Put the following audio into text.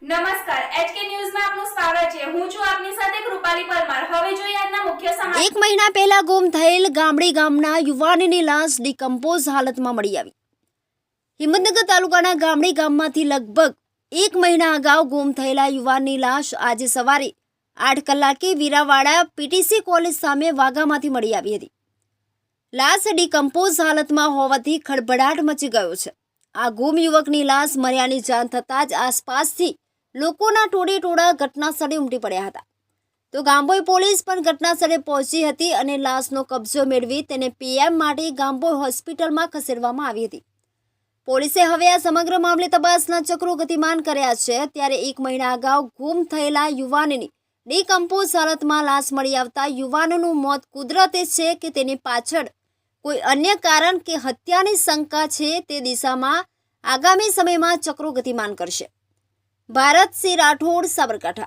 નમસ્કાર એચકે ન્યૂઝમાં આપનું સ્વાગત છે। હું છું આપની સાથે કૃપાલી પરમાર। હવે જોઈએ આજના મુખ્ય સમાચાર। એક મહિના પહેલા ગુમ થયેલ ગામડી ગામના યુવાનની લાશ ડિકમ્પોઝ હાલતમાં મળી આવી। હિંમતનગર તાલુકાના ગામડી ગામમાંથી લગભગ એક મહિના અગાઉ ગુમ થયેલા યુવાનની લાશ આજે સવારે 8 કલાકે વીરાવાડા પીટીસી કોલેજ સામે વાઘામાંથી મળી આવી હતી। લાશ ડિકમ્પોઝ હાલતમાં હોવાથી ખળભળાટ મચી ગયો છે। આ ગુમ યુવકની લાશ મર્યાની જાણ થતાં જ આસપાસથી લોકોના ટોળે ઘટના સ્થળે ઉમટી પડ્યા હતા। તો ગામભોઈ પોલીસ પણ ઘટના સ્થળે પહોંચી હતી અને લાશનો કબજો મેળવી તેને પીએમ માટે ગામભોઈ હોસ્પિટલમાં ખસેડવામાં આવી હતી। પોલીસે હવે આ સમગ્ર મામલે તપાસના ચક્રો ગતિમાન કર્યા છે। ત્યારે એક મહિના અગાઉ ગુમ થયેલા યુવાનની ડિકમ્પોઝ હાલતમાં લાશ મળી આવતા યુવાનનું મોત કુદરતે છે કે તેની પાછળ કોઈ અન્ય કારણ કે હત્યાની શંકા છે તે દિશામાં આગામી સમયમાં ચક્રો ગતિમાન કરશે। ભારત સિંહ રાઠોડ, સાબરકાંઠા।